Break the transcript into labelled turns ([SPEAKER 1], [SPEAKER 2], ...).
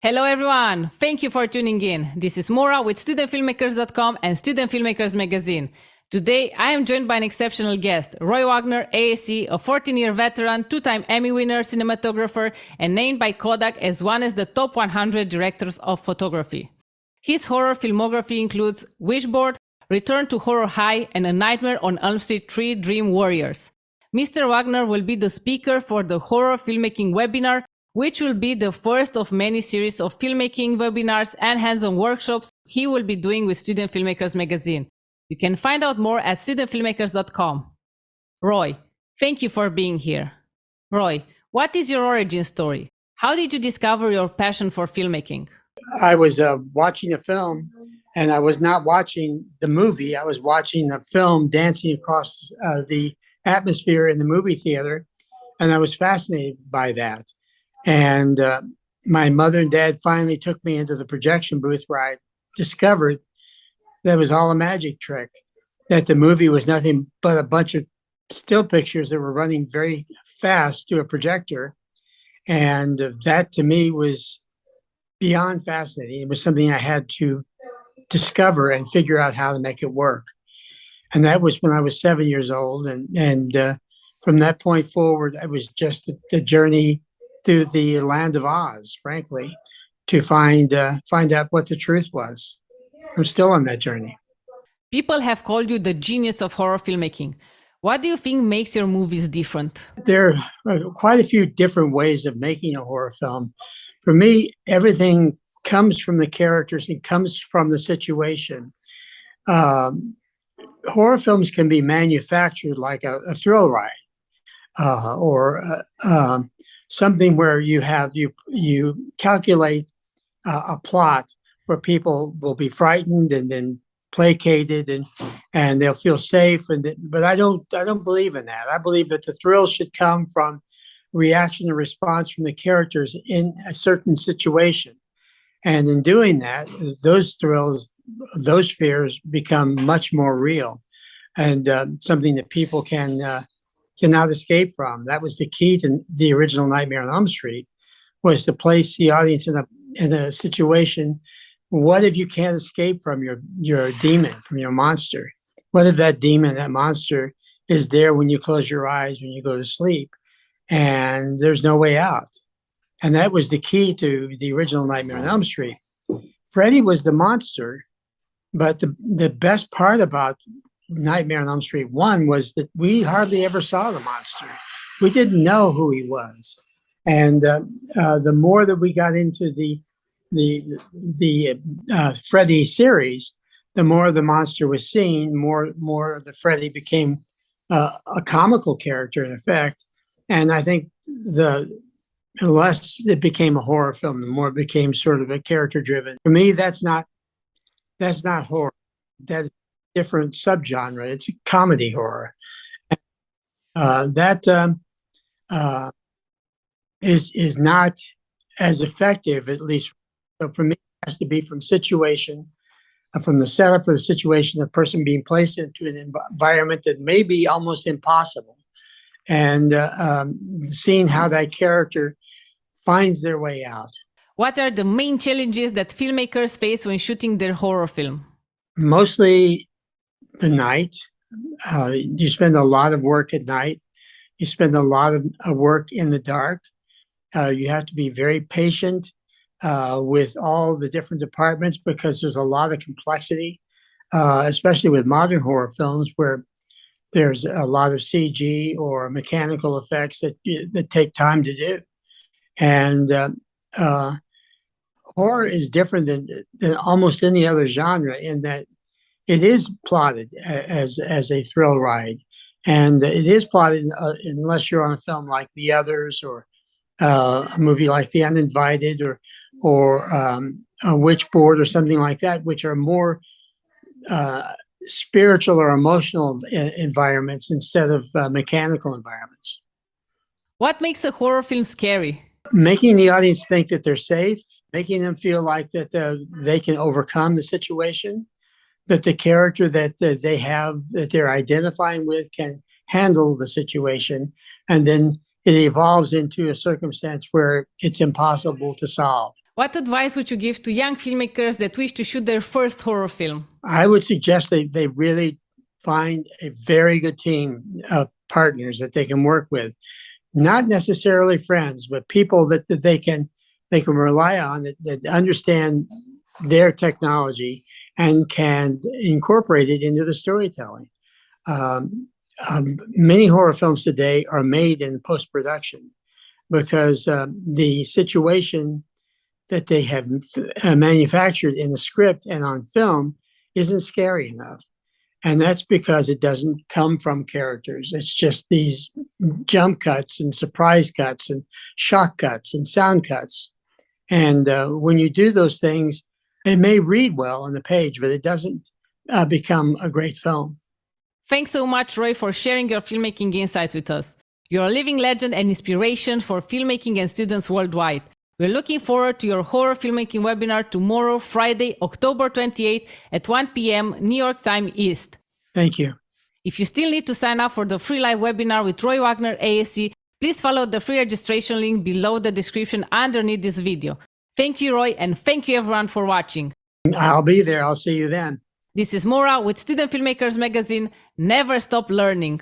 [SPEAKER 1] Hello everyone, thank you for tuning in. This is Maura with studentfilmmakers.com and Student Filmmakers magazine. Today I am joined by an exceptional guest, Wagner ASC, a 14-year veteran, two-time Emmy winner cinematographer, and named by Kodak as one of the top 100 directors of photography. His horror filmography includes Wishboard, Return to Horror High, and A Nightmare on Elm Street 3 Dream Warriors. Mr. Wagner will be the speaker for the horror filmmaking webinar, which will be the first of many series of filmmaking webinars and hands-on workshops he will be doing with Student Filmmakers magazine. You can find out more at studentfilmmakers.com. Roy, thank you for being here. Roy, what is your origin story? How did you discover your passion for filmmaking?
[SPEAKER 2] I was watching a film, and I was not watching the movie. I was watching a film dancing across the atmosphere in the movie theater, and I was fascinated by that. And my mother and dad finally took me into the projection booth, where I discovered that it was all a magic trick, that the movie was nothing but a bunch of still pictures that were running very fast through a projector. And that to me was beyond fascinating. It was something I had to discover and figure out how to make it work. And that was when I was 7 years old. And from that point forward, it was just the journey through the land of Oz, frankly, to find out what the truth was. I'm still on that journey.
[SPEAKER 1] People have called you the genius of horror filmmaking. What do you think makes your movies different?
[SPEAKER 2] There are quite a few different ways of making a horror film. For me, everything comes from the characters and comes from the situation. Horror films can be manufactured like a thrill ride, or something where you calculate a plot where people will be frightened and then placated and they'll feel safe. But I don't believe in that. I believe that the thrill should come from reaction and response from the characters in a certain situation. And in doing that, those thrills, those fears become much more real and something that people cannot escape from. That was the key to the original Nightmare on Elm Street, was to place the audience in a situation. What if you can't escape from your demon, from your monster? What if that demon, that monster, is there when you close your eyes, when you go to sleep, and there's no way out? And that was the key to the original Nightmare on Elm Street. Freddy was the monster, but the best part about Nightmare on Elm Street 1 was that we hardly ever saw the monster. We didn't know who he was. And the more that we got into the Freddy series, the more the monster was seen, more the Freddy became a comical character in effect. And I think the less it became a horror film, the more it became sort of a character driven. For me, that's not horror. That's a different subgenre. It's a comedy horror. That is not as effective, at least. So for me, it has to be from situation, from the setup of the situation, the person being placed into an environment that may be almost impossible, and seeing how that character finds their way out.
[SPEAKER 1] What are the main challenges that filmmakers face when shooting their horror film?
[SPEAKER 2] Mostly the night. You spend a lot of work at night. You spend a lot of work in the dark. You have to be very patient with all the different departments, because there's a lot of complexity, especially with modern horror films, where there's a lot of CG or mechanical effects that take time to do. And horror is different than almost any other genre, in that it is plotted as a thrill ride. And it is plotted, unless you're on a film like The Others, or a movie like The Uninvited, or a Witchboard, or something like that, which are more spiritual or emotional environments instead of mechanical environments.
[SPEAKER 1] What makes a horror film scary?
[SPEAKER 2] Making the audience think that they're safe, making them feel like that they can overcome the situation, that the character that they have, that they're identifying with, can handle the situation, and then it evolves into a circumstance where it's impossible to solve.
[SPEAKER 1] What advice would you give to young filmmakers that wish to shoot their first horror film?
[SPEAKER 2] I would suggest they really find a very good team of partners that they can work with, not necessarily friends, but people that they can rely on that understand their technology and can incorporate it into the storytelling. Many horror films today are made in post-production because the situation that they have manufactured in the script and on film isn't scary enough. And that's because it doesn't come from characters. It's just these jump cuts and surprise cuts and shock cuts and sound cuts. And when you do those things, it may read well on the page, but it doesn't become a great film.
[SPEAKER 1] Thanks so much, Roy, for sharing your filmmaking insights with us. You're a living legend and inspiration for filmmaking and students worldwide. We're looking forward to your horror filmmaking webinar tomorrow, Friday, October 28th at 1 p.m. New York time East.
[SPEAKER 2] Thank you.
[SPEAKER 1] If you still need to sign up for the free live webinar with Roy Wagner ASC, please follow the free registration link below the description underneath this video. Thank you, Roy, and thank you everyone for watching.
[SPEAKER 2] I'll be there. I'll see you then.
[SPEAKER 1] This is Maura with Student Filmmakers Magazine. Never stop learning.